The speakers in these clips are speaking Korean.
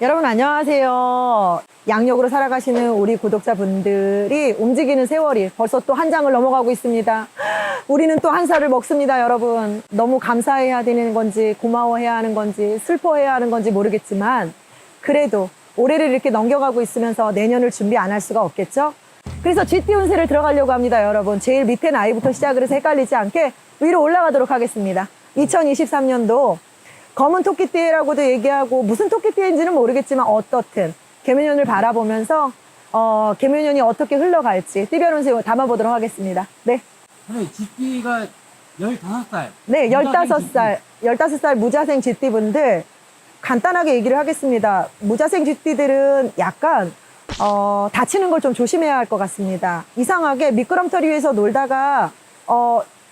여러분 안녕하세요. 양력으로 살아가시는 우리 구독자분들이 움직이는 세월이 벌써 또 한 장을 넘어가고 있습니다. 우리는 또 한 살을 먹습니다, 여러분. 너무 감사해야 되는 건지 고마워해야 하는 건지 슬퍼해야 하는 건지 모르겠지만 그래도 올해를 이렇게 넘겨가고 있으면서 내년을 준비 안 할 수가 없겠죠? 그래서 GT 운세를 들어가려고 합니다, 여러분. 제일 밑에 나이부터 시작을 해서 헷갈리지 않게 위로 올라가도록 하겠습니다. 2023년도 검은 토끼띠라고도 얘기하고 무슨 토끼띠인지는 모르겠지만 어떻든 개묘년을 바라보면서 개묘년이 어떻게 흘러갈지 띠별 운세 담아보도록 하겠습니다. 네. 선생님, GT가 15살. 네, 15살 무자생 GT분들 간단하게 얘기를 하겠습니다. 무자생 GT들은 약간 다치는 걸 좀 조심해야 할 것 같습니다. 이상하게 미끄럼틀 위에서 놀다가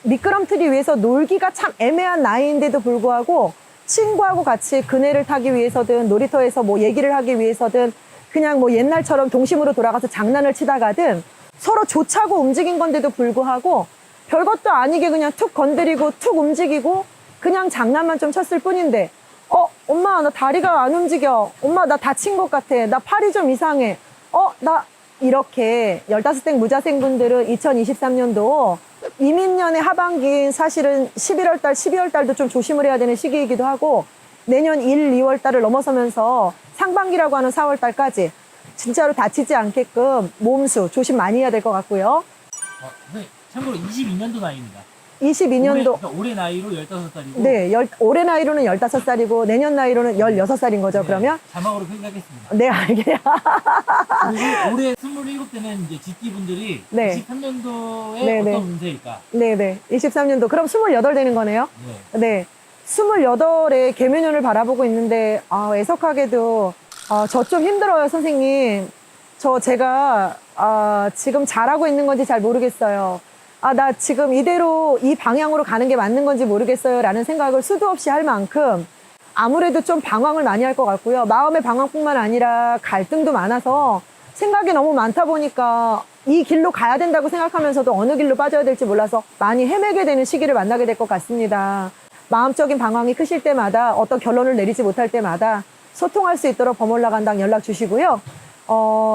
미끄럼틀 위에서 놀기가 참 애매한 나이인데도 불구하고 친구하고 같이 그네를 타기 위해서든 놀이터에서 뭐 얘기를 하기 위해서든 그냥 뭐 옛날처럼 동심으로 돌아가서 장난을 치다가든 서로 조차고 움직인 건데도 불구하고 별것도 아니게 그냥 툭 건드리고 툭 움직이고 그냥 장난만 좀 쳤을 뿐인데 엄마 나 다리가 안 움직여, 엄마 나 다친 것 같아, 나 팔이 좀 이상해, 나 이렇게 15생 무자생분들은 2023년도 이민년의 하반기인 사실은 11월달, 12월달도 좀 조심을 해야 되는 시기이기도 하고 내년 1, 2월달을 넘어서면서 상반기라고 하는 4월달까지 진짜로 다치지 않게끔 몸수 조심 많이 해야 될 것 같고요. 선생님, 참고로 22년도 나이입니다. 22년도 올해 나이로 15살이고. 네, 올해 나이로는 15살이고 내년 나이로는 16살인 거죠. 네, 그러면 자막으로 생각했습니다. 네, 알게요. 그리고 올해 27대는 이제 GT분들이 네. 23년도에 네, 어떤 네. 운세일까? 네네. 23년도. 그럼 28 되는 거네요? 네. 네. 28에 개묘년을 바라보고 있는데, 애석하게도, 저 좀 힘들어요, 선생님. 제가, 지금 잘하고 있는 건지 잘 모르겠어요. 나 지금 이대로 이 방향으로 가는 게 맞는 건지 모르겠어요. 라는 생각을 수도 없이 할 만큼, 아무래도 좀 방황을 많이 할 것 같고요. 마음의 방황뿐만 아니라 갈등도 많아서 생각이 너무 많다 보니까 이 길로 가야 된다고 생각하면서도 어느 길로 빠져야 될지 몰라서 많이 헤매게 되는 시기를 만나게 될 것 같습니다. 마음적인 방황이 크실 때마다 어떤 결론을 내리지 못할 때마다 소통할 수 있도록 범올라간당 연락 주시고요.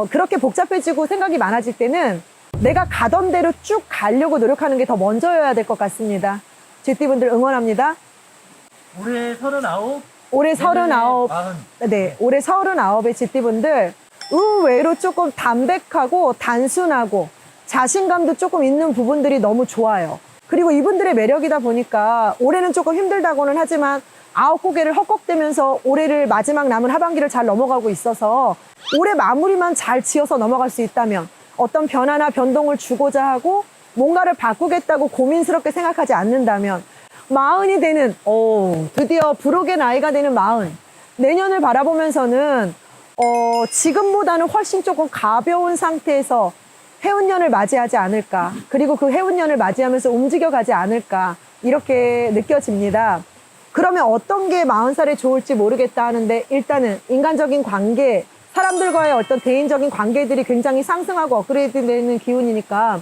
그렇게 복잡해지고 생각이 많아질 때는 내가 가던 대로 쭉 가려고 노력하는 게 더 먼저여야 될 것 같습니다. GT분들 응원합니다. 올해 39. 올해 39, 40. 네, 올해 39의 GT분들 의외로 조금 담백하고 단순하고 자신감도 조금 있는 부분들이 너무 좋아요. 그리고 이분들의 매력이다 보니까 올해는 조금 힘들다고는 하지만 9고개를 헛걱대면서 올해를 마지막 남은 하반기를 잘 넘어가고 있어서 올해 마무리만 잘 지어서 넘어갈 수 있다면 어떤 변화나 변동을 주고자 하고 뭔가를 바꾸겠다고 고민스럽게 생각하지 않는다면 40이 되는 드디어 불혹의 나이가 되는 40 내년을 바라보면서는 지금보다는 훨씬 조금 가벼운 상태에서 해운년을 맞이하지 않을까, 그리고 그 해운년을 맞이하면서 움직여가지 않을까 이렇게 느껴집니다. 그러면 어떤 게 40살에 좋을지 모르겠다 하는데 일단은 인간적인 관계, 사람들과의 어떤 대인적인 관계들이 굉장히 상승하고 업그레이드 되는 기운이니까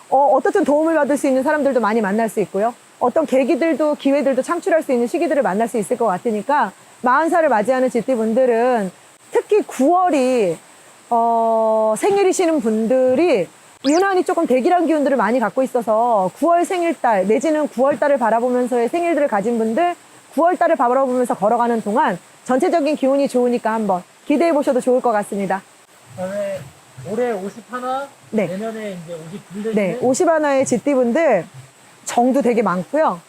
어떻든 도움을 받을 수 있는 사람들도 많이 만날 수 있고요. 어떤 계기들도 기회들도 창출할 수 있는 시기들을 만날 수 있을 것 같으니까 40살을 맞이하는 GT분들은 특히 9월이 생일이시는 분들이 유난히 조금 대기란 기운들을 많이 갖고 있어서 9월 생일달 내지는 9월달을 바라보면서의 생일들을 가진 분들 9월달을 바라보면서 걸어가는 동안 전체적인 기운이 좋으니까 한번 기대해 보셔도 좋을 것 같습니다. 그다음에 올해 51, 네. 내년에 이제 52 네, 되시는. 51의 GT분들 정도 되게 많고요.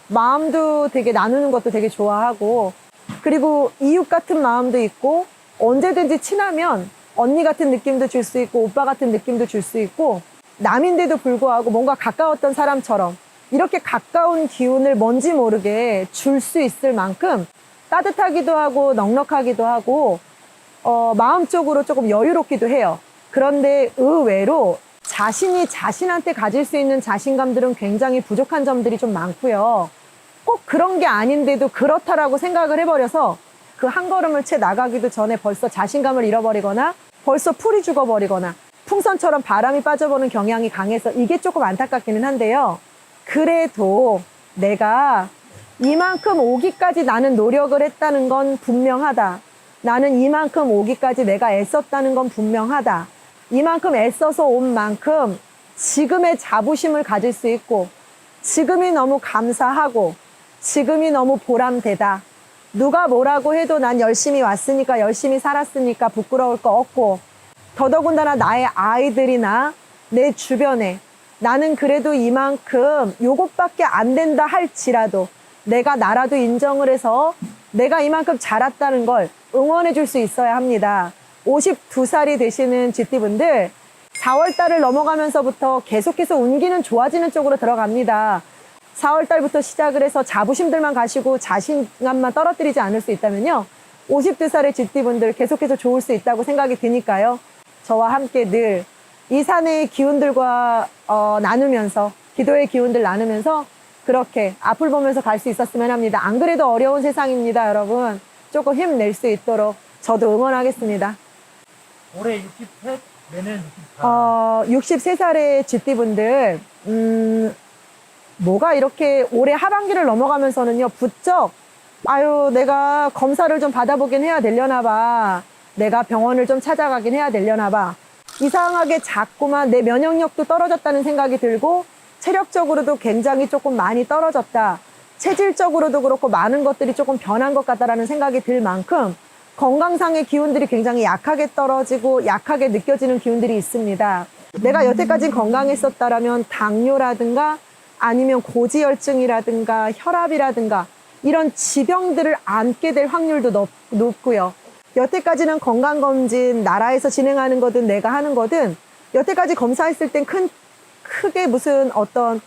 마음도 되게 나누는 것도 되게 좋아하고 그리고 이웃 같은 마음도 있고 언제든지 친하면 언니 같은 느낌도 줄 수 있고 오빠 같은 느낌도 줄 수 있고 남인데도 불구하고 뭔가 가까웠던 사람처럼 이렇게 가까운 기운을 뭔지 모르게 줄 수 있을 만큼 따뜻하기도 하고 넉넉하기도 하고 마음적으로 조금 여유롭기도 해요. 그런데 의외로 자신이 자신한테 가질 수 있는 자신감들은 굉장히 부족한 점들이 좀 많고요. 꼭 그런 게 아닌데도 그렇다라고 생각을 해버려서 그 한 걸음을 채 나가기도 전에 벌써 자신감을 잃어버리거나 벌써 풀이 죽어버리거나 풍선처럼 바람이 빠져버리는 경향이 강해서 이게 조금 안타깝기는 한데요. 그래도 내가 이만큼 오기까지 나는 노력을 했다는 건 분명하다. 나는 이만큼 오기까지 내가 애썼다는 건 분명하다. 이만큼 애써서 온 만큼 지금의 자부심을 가질 수 있고 지금이 너무 감사하고 지금이 너무 보람되다. 누가 뭐라고 해도 난 열심히 왔으니까 열심히 살았으니까 부끄러울 거 없고 더더군다나 나의 아이들이나 내 주변에 나는 그래도 이만큼 요것밖에 안 된다 할지라도 내가 나라도 인정을 해서 내가 이만큼 자랐다는 걸 응원해 줄 수 있어야 합니다. 52살이 되시는 GT분들 4월달을 넘어가면서부터 계속해서 운기는 좋아지는 쪽으로 들어갑니다. 4월달부터 시작을 해서 자부심들만 가시고 자신감만 떨어뜨리지 않을 수 있다면요. 52살의 GT분들 계속해서 좋을 수 있다고 생각이 드니까요. 저와 함께 늘 이 산의 기운들과 나누면서 기도의 기운들 나누면서 그렇게 앞을 보면서 갈 수 있었으면 합니다. 안 그래도 어려운 세상입니다, 여러분. 조금 힘낼 수 있도록 저도 응원하겠습니다. 올해 63, 내년 64. 63살의 GT분들, 뭐가 이렇게 올해 하반기를 넘어가면서는요, 부쩍, 아유, 내가 검사를 좀 받아보긴 해야 되려나 봐. 내가 병원을 좀 찾아가긴 해야 되려나 봐. 이상하게 자꾸만 내 면역력도 떨어졌다는 생각이 들고, 체력적으로도 굉장히 조금 많이 떨어졌다. 체질적으로도 그렇고 많은 것들이 조금 변한 것 같다라는 생각이 들 만큼 건강상의 기운들이 굉장히 약하게 떨어지고 약하게 느껴지는 기운들이 있습니다. 내가 여태까지 건강했었다라면 당뇨라든가 아니면 고지혈증이라든가 혈압이라든가 이런 지병들을 안게 될 확률도 높고요. 여태까지는 건강검진 나라에서 진행하는 거든 내가 하는 거든 여태까지 검사했을 땐 크게 무슨 어떤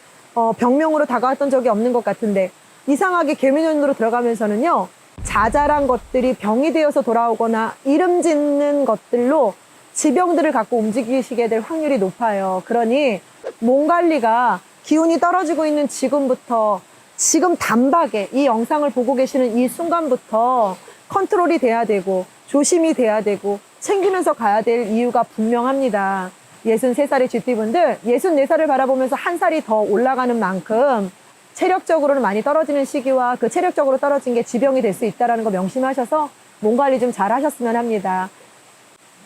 병명으로 다가왔던 적이 없는 것 같은데 이상하게 개묘년으로 들어가면서는요. 자잘한 것들이 병이 되어서 돌아오거나 이름 짓는 것들로 지병들을 갖고 움직이시게 될 확률이 높아요. 그러니 몸 관리가 기운이 떨어지고 있는 지금부터 지금 단박에 이 영상을 보고 계시는 이 순간부터 컨트롤이 돼야 되고 조심이 돼야 되고 챙기면서 가야 될 이유가 분명합니다. 63살의 GT분들 64살을 바라보면서 한 살이 더 올라가는 만큼 체력적으로는 많이 떨어지는 시기와 그 체력적으로 떨어진 게 지병이 될 수 있다는 거 명심하셔서 몸 관리 좀 잘 하셨으면 합니다.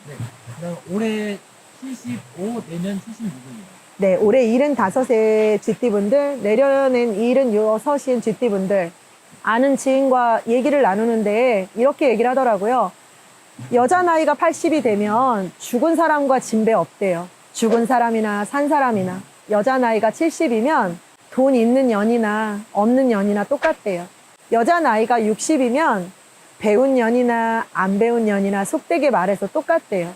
네. 그다음 올해 75, 내년 76입니다. 네, 올해 75세 GT분들, 내년엔 76인 GT분들, 아는 지인과 얘기를 나누는데 이렇게 얘기를 하더라고요. 여자 나이가 80이 되면 죽은 사람과 진배 없대요. 죽은 사람이나 산 사람이나. 여자 나이가 70이면 돈 있는 년이나 없는 년이나 똑같대요. 여자 나이가 60이면 배운 년이나 안 배운 년이나 속되게 말해서 똑같대요.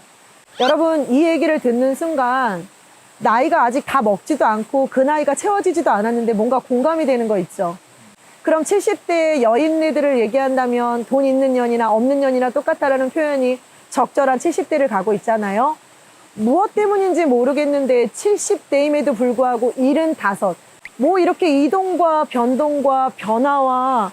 여러분, 이 얘기를 듣는 순간 나이가 아직 다 먹지도 않고 그 나이가 채워지지도 않았는데 뭔가 공감이 되는 거 있죠. 그럼 70대 여인네들을 얘기한다면 돈 있는 년이나 없는 년이나 똑같다라는 표현이 적절한 70대를 가고 있잖아요. 무엇 때문인지 모르겠는데 70대임에도 불구하고 75. 뭐 이렇게 이동과 변동과 변화와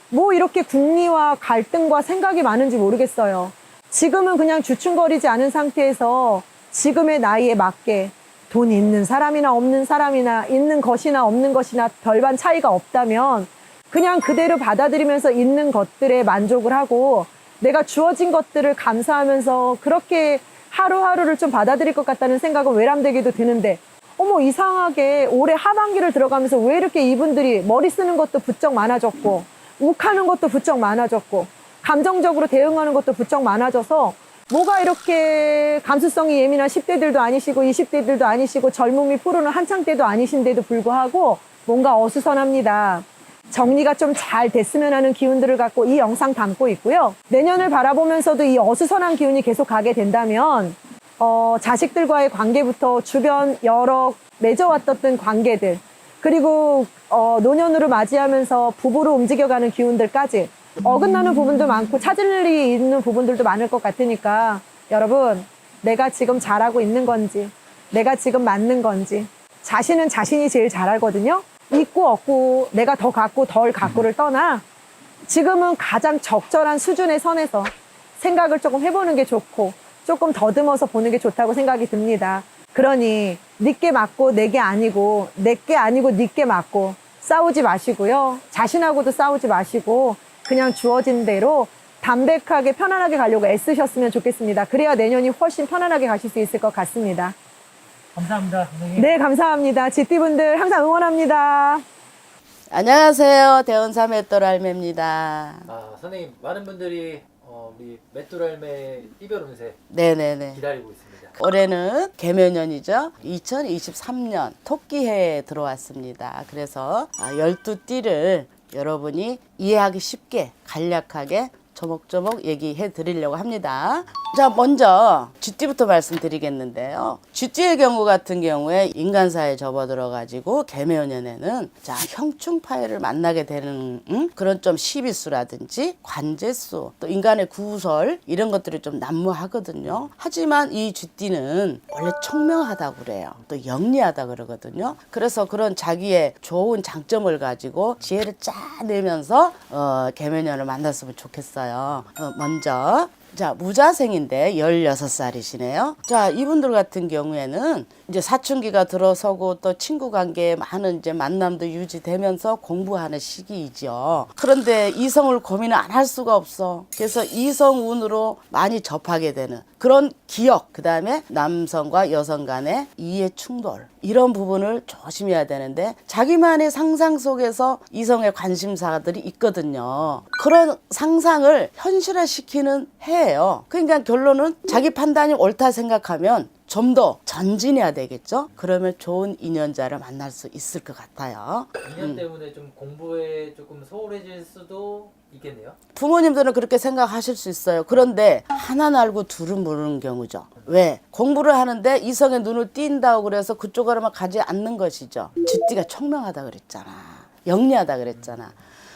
뭐 이렇게 궁리와 갈등과 생각이 많은지 모르겠어요. 지금은 그냥 주춤거리지 않은 상태에서 지금의 나이에 맞게 돈 있는 사람이나 없는 사람이나 있는 것이나 없는 것이나 별반 차이가 없다면 그냥 그대로 받아들이면서 있는 것들에 만족을 하고 내가 주어진 것들을 감사하면서 그렇게 하루하루를 좀 받아들일 것 같다는 생각은 외람되기도 드는데 어머 이상하게 올해 하반기를 들어가면서 왜 이렇게 이분들이 머리 쓰는 것도 부쩍 많아졌고 욱하는 것도 부쩍 많아졌고 감정적으로 대응하는 것도 부쩍 많아져서 뭐가 이렇게 감수성이 예민한 10대들도 아니시고 20대들도 아니시고 젊음이 푸르는 한창 때도 아니신데도 불구하고 뭔가 어수선합니다. 정리가 좀 잘 됐으면 하는 기운들을 갖고 이 영상 담고 있고요. 내년을 바라보면서도 이 어수선한 기운이 계속 가게 된다면 자식들과의 관계부터 주변 여러 맺어왔던 관계들 그리고 노년으로 맞이하면서 부부로 움직여가는 기운들까지 어긋나는 부분도 많고 찾을 일이 있는 부분들도 많을 것 같으니까 여러분 내가 지금 잘하고 있는 건지 내가 지금 맞는 건지 자신은 자신이 제일 잘 알거든요. 있고 없고 내가 더 갖고 덜 갖고를 떠나 지금은 가장 적절한 수준의 선에서 생각을 조금 해보는 게 좋고 조금 더듬어서 보는 게 좋다고 생각이 듭니다. 그러니 니께 맞고 내게 아니고 내게 아니고 니께 맞고 싸우지 마시고요. 자신하고도 싸우지 마시고 그냥 주어진 대로 담백하게 편안하게 가려고 애쓰셨으면 좋겠습니다. 그래야 내년이 훨씬 편안하게 가실 수 있을 것 같습니다. 감사합니다, 선생님. 네, 감사합니다. GT분들 항상 응원합니다. 안녕하세요. 대원사 맷돌 할매입니다. 선생님, 많은 분들이 우리 맷돌할매 이별 운세 네네네. 기다리고 있습니다. 올해는 개묘년이죠. 2023년 토끼해에 들어왔습니다. 그래서 12띠를 여러분이 이해하기 쉽게 간략하게 조목조목 얘기해 드리려고 합니다. 자, 먼저 쥐띠부터 말씀드리겠는데요. 쥐띠의 경우 같은 경우에 인간사에 접어들어 가지고 개묘년에는 자, 형충파해를 만나게 되는 그런 좀 시비수라든지 관제수, 또 인간의 구설 이런 것들이 좀 난무하거든요. 하지만 이 쥐띠는 원래 총명하다고 그래요. 또 영리하다 그러거든요. 그래서 그런 자기의 좋은 장점을 가지고 지혜를 짜내면서 개묘년을 만났으면 좋겠어요. 먼저 자, 무자생인데 16살이시네요. 자, 이분들 같은 경우에는 이제 사춘기가 들어서고 또 친구 관계에 많은 이제 만남도 유지되면서 공부하는 시기이죠. 그런데 이성을 고민을 안 할 수가 없어. 그래서 이성운으로 많이 접하게 되는 그런 기억, 그 다음에 남성과 여성 간의 이해 충돌, 이런 부분을 조심해야 되는데 자기만의 상상 속에서 이성의 관심사들이 있거든요. 그런 상상을 현실화시키는 해예요. 그러니까 결론은 자기 판단이 옳다 생각하면 좀 더 전진해야 되겠죠. 그러면 좋은 인연자를 만날 수 있을 것 같아요. 인연 때문에 좀 공부에 조금 소홀해질 수도 있겠네요. 부모님들은 그렇게 생각하실 수 있어요. 그런데 하나는 알고 둘은 모르는 경우죠. 왜? 공부를 하는데 이성의 눈을 띈다고 그래서 그쪽으로만 가지 않는 것이죠. 쥐띠가 총명하다 그랬잖아. 영리하다 그랬잖아.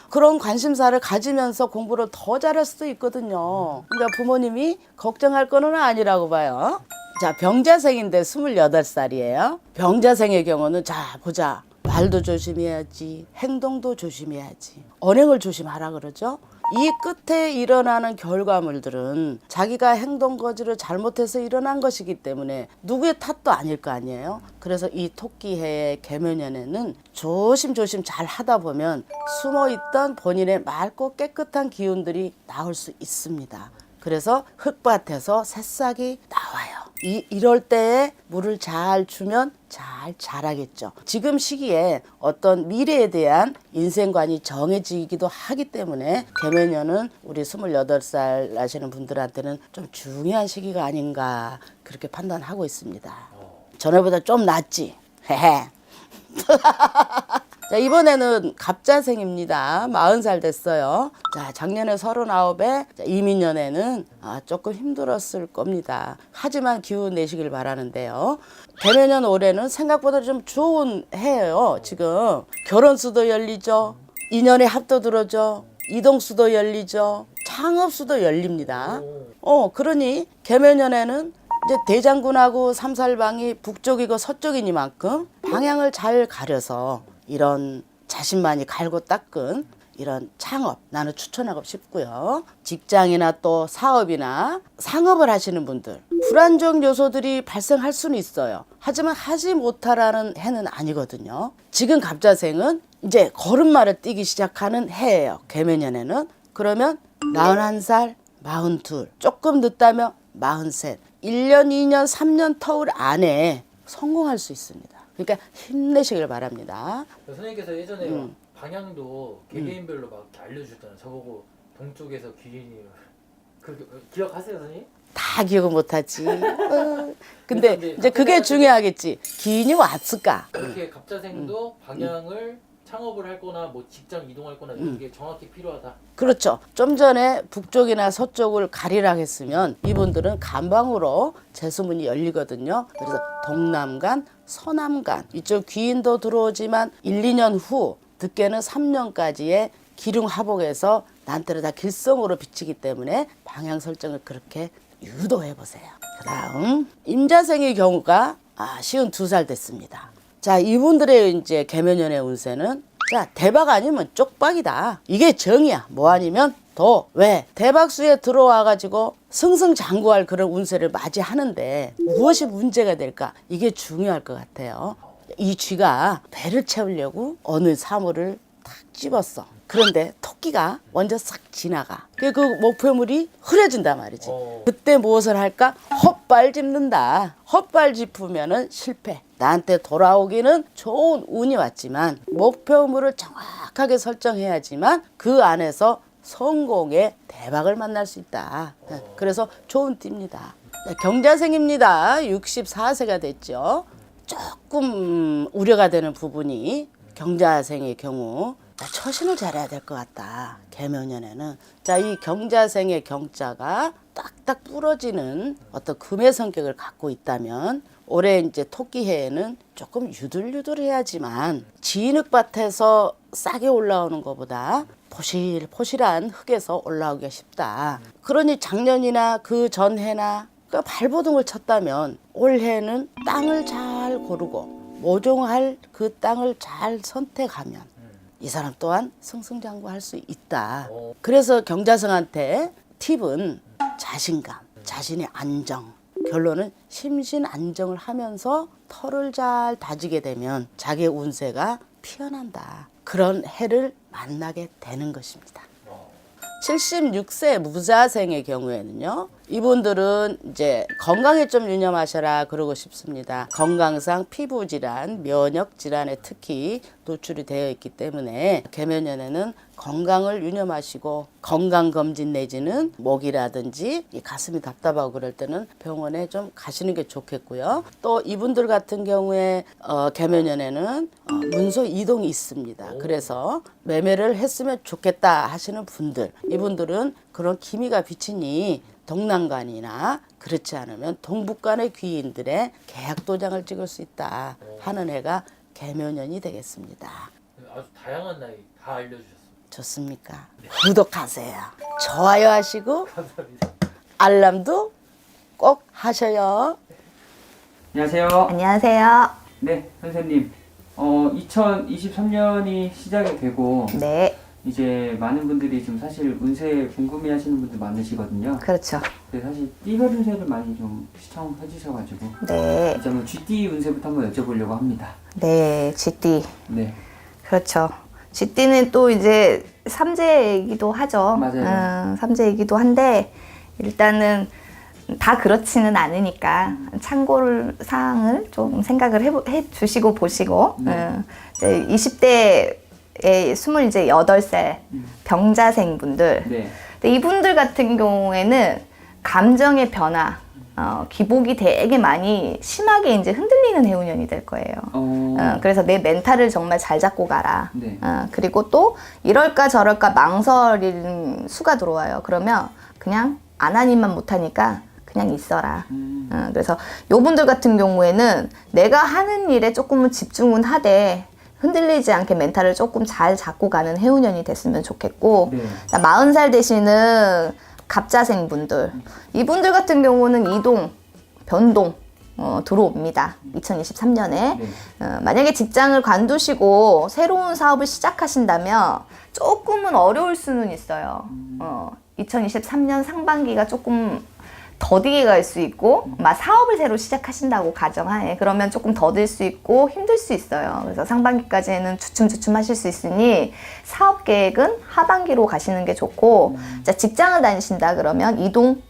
그런 관심사를 가지면서 공부를 더 잘할 수도 있거든요. 그러니까 부모님이 걱정할 거는 아니라고 봐요. 자, 병자생인데 28살이에요. 병자생의 경우는 자, 보자. 말도 조심해야지. 행동도 조심해야지. 언행을 조심하라 그러죠. 이 끝에 일어나는 결과물들은 자기가 행동 거지를 잘못해서 일어난 것이기 때문에 누구의 탓도 아닐 거 아니에요. 그래서 이 토끼해의 개묘년에는 조심조심 잘 하다 보면 숨어있던 본인의 맑고 깨끗한 기운들이 나올 수 있습니다. 그래서 흙밭에서 새싹이 나와요. 이럴 때에 물을 잘 주면 잘 자라겠죠. 지금 시기에 어떤 미래에 대한 인생관이 정해지기도 하기 때문에 개묘년은 우리 28살 나시는 분들한테는 좀 중요한 시기가 아닌가 그렇게 판단하고 있습니다. 전에보다 좀 낫지. 헤헤. 자, 이번에는 갑자생입니다. 40살 됐어요. 자, 작년에 39에 이민년에는 조금 힘들었을 겁니다. 하지만 기운 내시길 바라는데요. 개묘년 올해는 생각보다 좀 좋은 해예요. 지금 결혼수도 열리죠. 인연의 합도 들어죠. 이동수도 열리죠. 창업수도 열립니다. 그러니 개묘년에는 이제 대장군하고 삼살방이 북쪽이고 서쪽이니만큼 방향을 잘 가려서 이런 자신만이 갈고 닦은 이런 창업 나는 추천하고 싶고요. 직장이나 또 사업이나 상업을 하시는 분들 불안정 요소들이 발생할 수는 있어요. 하지만 하지 못하라는 해는 아니거든요. 지금 갑자생은 이제 걸음마를 뛰기 시작하는 해예요. 개묘년에는. 그러면 41살, 42, 조금 늦다면 43, 1년, 2년, 3년 터울 안에 성공할 수 있습니다. 그러니까 힘내시길 바랍니다. 선생님께서 예전에 방향도 개개인별로 막 이렇게 알려주셨잖아요. 저보고 동쪽에서 귀인이 그 기억하세요, 선생님? 다 기억은 못하지. 근데 이제 그게 중요하겠지. 기인이 왔을까? 그렇게 갑자생도 방향을 창업을 할 거나 뭐 직장 이동할 거나 이게 정확히 필요하다. 그렇죠. 좀 전에 북쪽이나 서쪽을 가리라 했으면 이분들은 간방으로 재수문이 열리거든요. 그래서 동남간, 서남간 이쪽 귀인도 들어오지만 1, 2년 후 늦게는 3년까지의 기륭하복에서 난때를 다 길성으로 비치기 때문에 방향 설정을 그렇게 유도해 보세요. 그 다음 임자생의 경우가 52살 됐습니다. 자, 이분들의 이제 개묘년의 운세는 자, 대박 아니면 쪽박이다. 이게 정이야. 뭐 아니면 도. 왜? 대박수에 들어와가지고 승승장구할 그런 운세를 맞이하는데 무엇이 문제가 될까? 이게 중요할 것 같아요. 이 쥐가 배를 채우려고 어느 사물을 탁 집었어. 그런데 토끼가 먼저 싹 지나가. 그 목표물이 흐려진단 말이지. 어. 그때 무엇을 할까? 헛발 짚는다. 헛발 짚으면은 실패. 나한테 돌아오기는 좋은 운이 왔지만 목표물을 정확하게 설정해야지만 그 안에서 성공의 대박을 만날 수 있다. 그래서 좋은 띠입니다. 경자생입니다. 64세가 됐죠. 조금 우려가 되는 부분이 경자생의 경우 처신을 잘해야 될 것 같다. 개묘년에는. 자, 이 경자생의 경자가 딱딱 부러지는 어떤 금의 성격을 갖고 있다면 올해 이제 토끼해에는 조금 유들유들해야지만 진흙밭에서 싸게 올라오는 것보다 포실포실한 흙에서 올라오기가 쉽다. 그러니 작년이나 그 전해나 그 발버둥을 쳤다면 올해는 땅을 잘 고르고 모종할 그 땅을 잘 선택하면 이 사람 또한 승승장구할 수 있다. 그래서 경자생한테 팁은 자신감, 자신의 안정. 결론은 심신 안정을 하면서 털을 잘 다지게 되면 자기의 운세가 피어난다. 그런 해를 만나게 되는 것입니다. 76세 무자생의 경우에는요, 이분들은 이제 건강에 좀 유념하셔라 그러고 싶습니다. 건강상 피부 질환, 면역 질환에 특히 노출이 되어 있기 때문에 개묘년에는 건강을 유념하시고 건강검진 내지는 목이라든지 이 가슴이 답답하고 그럴 때는 병원에 좀 가시는 게 좋겠고요. 또 이분들 같은 경우에 개묘년에는 문서 이동이 있습니다. 그래서 매매를 했으면 좋겠다 하시는 분들, 이분들은 그런 기미가 비치니 동남관이나 그렇지 않으면 동북관의 귀인들의 계약 도장을 찍을 수 있다 하는 해가 개묘년이 되겠습니다. 아주 다양한 나이 다 알려주셨습니다. 좋습니까? 구독하세요. 좋아요 하시고 감사합니다. 알람도 꼭 하셔요. 안녕하세요. 안녕하세요. 네, 선생님. 2023년이 시작이 되고 네, 이제 많은 분들이 좀 사실 운세 궁금해하시는 분들 많으시거든요. 그렇죠. 근데 사실 띠별 운세를 많이 좀 시청해 주셔가지고 네, 이제 한번 쥐띠 운세부터 한번 여쭤보려고 합니다. 네, 쥐띠. 네, 그렇죠. 쥐띠는 또 이제 삼재이기도 하죠. 맞아요. 삼재이기도 한데 일단은 다 그렇지는 않으니까 참고 사항을 좀 생각을 해 주시고 보시고 네. 이제 20대에 28살 병자생 분들 네, 근데 이분들 같은 경우에는 감정의 변화, 기복이 되게 많이 심하게 이제 흔들리는 해운년이 될 거예요. 그래서 내 멘탈을 정말 잘 잡고 가라. 네. 그리고 또 이럴까 저럴까 망설이는 수가 들어와요. 그러면 그냥 안 하니만 못하니까 그냥 있어라. 그래서 요분들 같은 경우에는 내가 하는 일에 조금은 집중은 하되 흔들리지 않게 멘탈을 조금 잘 잡고 가는 해운년이 됐으면 좋겠고 네. 40살 되시는 갑자생 분들 이분들 같은 경우는 이동, 변동 들어옵니다. 2023년에 네. 만약에 직장을 관두시고 새로운 사업을 시작하신다면 조금은 어려울 수는 있어요. 2023년 상반기가 조금 더디게 갈 수 있고 막 사업을 새로 시작하신다고 가정하에 그러면 조금 더딜 수 있고 힘들 수 있어요. 그래서 상반기까지는 주춤주춤 하실 수 있으니 사업 계획은 하반기로 가시는 게 좋고 자, 직장을 다니신다 그러면 이동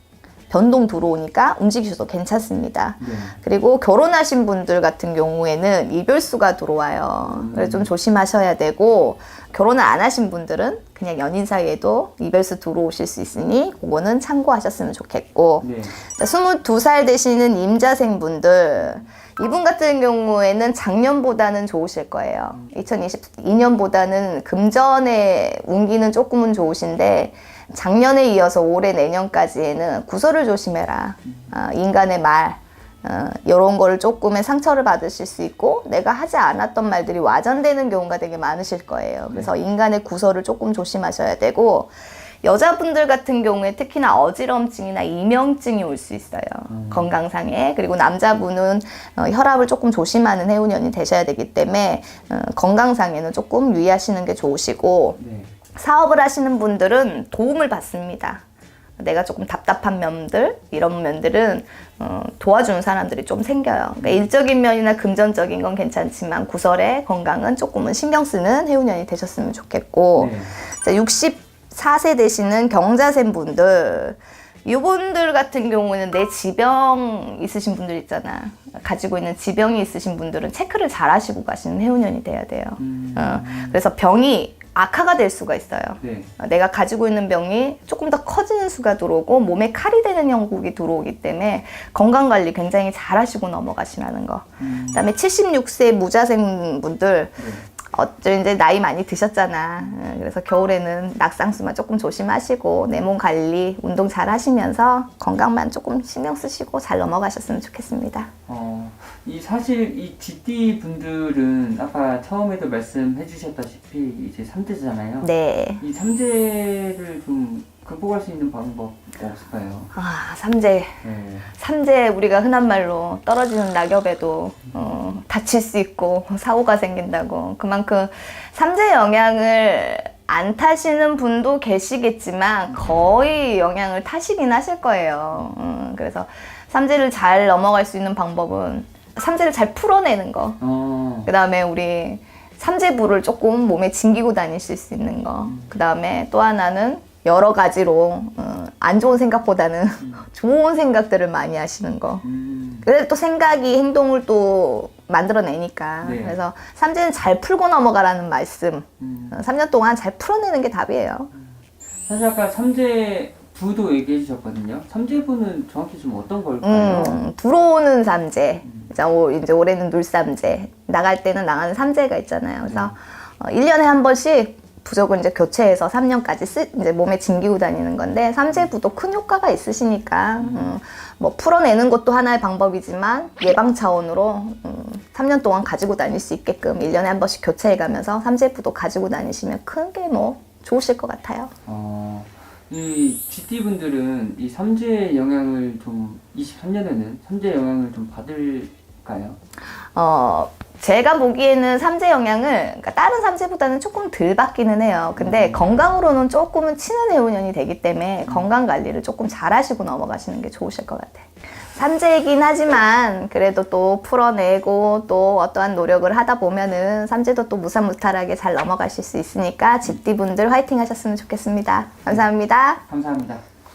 변동 들어오니까 움직이셔도 괜찮습니다. 네. 그리고 결혼하신 분들 같은 경우에는 이별수가 들어와요. 그래서 좀 조심하셔야 되고 결혼을 안 하신 분들은 그냥 연인 사이에도 이별수 들어오실 수 있으니 그거는 참고하셨으면 좋겠고 네. 22살 되시는 임자생 분들 이분 같은 경우에는 작년보다는 좋으실 거예요. 2022년보다는 금전의 운기는 조금은 좋으신데 작년에 이어서 올해 내년까지에는 구설을 조심해라. 인간의 말 이런 거를 조금의 상처를 받으실 수 있고 내가 하지 않았던 말들이 와전되는 경우가 되게 많으실 거예요. 그래서 인간의 구설을 조금 조심하셔야 되고 여자분들 같은 경우에 특히나 어지럼증이나 이명증이 올 수 있어요. 건강상에. 그리고 남자분은 혈압을 조금 조심하는 해운년이 되셔야 되기 때문에 건강상에는 조금 유의하시는 게 좋으시고 네. 사업을 하시는 분들은 도움을 받습니다. 내가 조금 답답한 면들, 이런 면들은 도와주는 사람들이 좀 생겨요. 그러니까 일적인 면이나 금전적인 건 괜찮지만 구설의 건강은 조금은 신경 쓰는 해운년이 되셨으면 좋겠고, 네. 자, 64세 되시는 경자생 분들, 이분들 같은 경우는 내 지병 있으신 분들 있잖아. 가지고 있는 지병이 있으신 분들은 체크를 잘 하시고 가시는 해운년이 돼야 돼요. 그래서 병이 악화가 될 수가 있어요. 네. 내가 가지고 있는 병이 조금 더 커지는 수가 들어오고 몸에 칼이 되는 형국이 들어오기 때문에 건강관리 굉장히 잘 하시고 넘어가시라는 거. 그다음에 76세 무자생 분들, 이제 나이 많이 드셨잖아. 그래서 겨울에는 낙상수만 조금 조심하시고 내 몸 관리, 운동 잘 하시면서 건강만 조금 신경 쓰시고 잘 넘어가셨으면 좋겠습니다. 사실 이 GT 분들은 아까 처음에도 말씀해 주셨다시피 이제 3재잖아요. 네. 이 3재를 좀 극복할 수 있는 방법 없을까요? 삼재. 네. 삼재, 우리가 흔한 말로 떨어지는 낙엽에도 다칠 수 있고 사고가 생긴다고. 그만큼 삼재 영향을 안 타시는 분도 계시겠지만 거의 영향을 타시긴 하실 거예요. 그래서 삼재를 잘 넘어갈 수 있는 방법은 삼재를 잘 풀어내는 거. 그 다음에 우리 삼재부를 조금 몸에 징기고 다니실 수 있는 거. 그 다음에 또 하나는 여러 가지로 안 좋은 생각보다는 좋은 생각들을 많이 하시는 거. 그래도 또 생각이 행동을 또 만들어내니까. 네. 그래서 삼재는 잘 풀고 넘어가라는 말씀. 3년 동안 잘 풀어내는 게 답이에요. 사실 아까 3재 부도 얘기해 주셨거든요. 3재부는 정확히 좀 어떤 걸까요? 들어오는 삼재. 이제 올해는 눌삼재. 나갈 때는 나가는 삼재가 있잖아요. 그래서 1년에 한 번씩 부적을 이제 교체해서 3년까지 이제 몸에 징기고 다니는 건데, 삼재부도 큰 효과가 있으시니까 뭐 풀어내는 것도 하나의 방법이지만 예방 차원으로 3년 동안 가지고 다닐 수 있게끔 1년에 한 번씩 교체해가면서 삼재부도 가지고 다니시면 큰 게 뭐 좋으실 것 같아요. 이 GT 분들은 이 3재의 영향을 좀 23년에는 3재 영향을 좀 받을까요? 제가 보기에는 삼재 영향을, 그러니까 다른 삼재보다는 조금 덜 받기는 해요. 근데 건강으로는 조금은 치는 해운년이 되기 때문에 건강 관리를 조금 잘 하시고 넘어가시는 게 좋으실 것 같아요. 삼재이긴 하지만 그래도 또 풀어내고 또 어떠한 노력을 하다 보면은 삼재도 또 무사무탈하게 잘 넘어가실 수 있으니까 GT 분들 화이팅 하셨으면 좋겠습니다. 감사합니다. 감사합니다.